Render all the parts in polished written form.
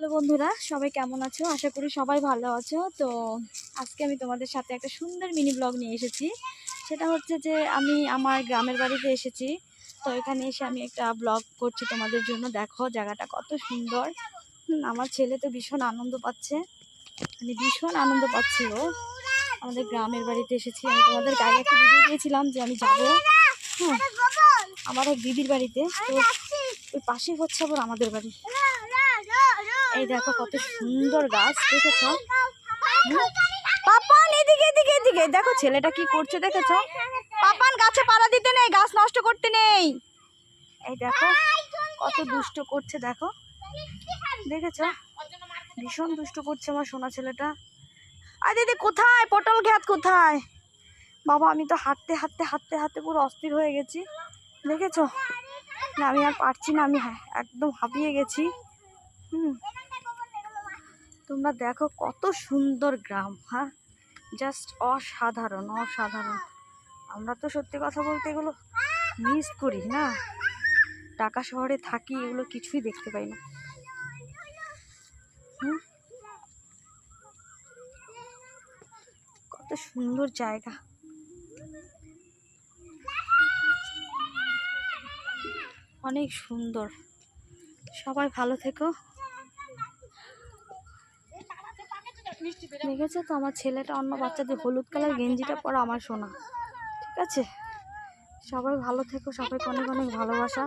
Hello বন্ধুরা, সবাই কেমন আছো? আশা করি সবাই ভালো আছো। তো আজকে আমি তোমাদের সাথে একটা সুন্দর মিনি ব্লগ নিয়ে এসেছি। সেটা হচ্ছে যে আমি আমার গ্রামের বাড়িতে এসেছি। তো এখানে এসে আমি একটা ব্লগ করছি তোমাদের জন্য। দেখো জায়গাটা কত সুন্দর। আমার ছেলে তো ভীষণ আনন্দ পাচ্ছে, মানে ভীষণ আনন্দ পাচ্ছি ও। আমাদের গ্রামের বাড়িতে এসেছি। আমি তোমাদের আগে একটা ভিডিও দিয়েছিলাম যে আমি যাবো, হ্যাঁ, আমার এক দিদির বাড়িতে। তো ওই পাশেই হচ্ছে আবার আমাদের বাড়ি। এই দেখো কত সুন্দর গাছ, দেখেছো? পাপান এদিকে এদিকে এদিকে দেখো ছেলেটা কি করছে, দেখেছো? পাপান গাছে পাড়া দিতে নেই, গাছ নষ্ট করতে নেই। এই দেখো কত দুষ্ট করছে, দেখো, দেখেছো? ভীষণ দুষ্ট করছে আমার সোনা ছেলেটা। আর দিদি কোথায়, পটল ক্ষেত কোথায়? বাবা আমি তো হাঁটতে হাঁটতে হাঁটতে হাঁটতে পুরো অস্থির হয়ে গেছি, দেখেছো? না আমি আর পারছি না, আমি একদম হাঁপিয়ে গেছি। তোমরা দেখো কত সুন্দর গ্রাম, হ্যাঁ, জাস্ট অসাধারণ অসাধারণ। আমরা তো সত্যি কথা বলতে এগুলো মিস করি না, ঢাকা শহরে থাকি, এগুলো কিছুই দেখতে পাই না। কত সুন্দর জায়গা, অনেক সুন্দর। সবাই ভালো থেকো। দেখেছো তো আমার ছেলেটা অন্য বাচ্চাদের হলুদ কালার গেঞ্জিটা পরা আমার সোনা, ঠিক আছে? সবাই ভালো থেকো, সবাইকে অনেক অনেক ভালোবাসা।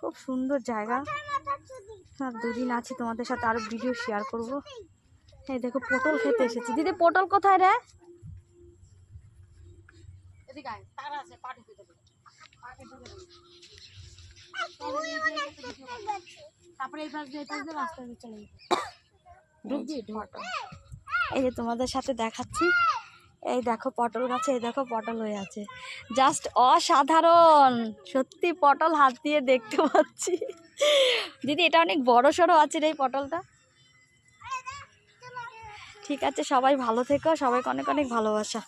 খুব সুন্দর জায়গা। আর দুদিন আছি তোমাদের সাথে আরো ভিডিও শেয়ার করব। এই দেখো পটল খেতে এসেছি। দিদি পটল কোথায় রে? এই যে তোমাদের সাথে দেখাচ্ছি, এই দেখো পটল গাছে, এই দেখো পটল হয়ে আছে, জাস্ট অসাধারণ। সত্যি পটল হাত দিয়ে দেখতে পাচ্ছি। দিদি এটা অনেক বড় সড়ো আছে রে এই পটলটা। ঠিক আছে, সবাই ভালো থেকো, সবাইকে অনেক অনেক ভালোবাসা।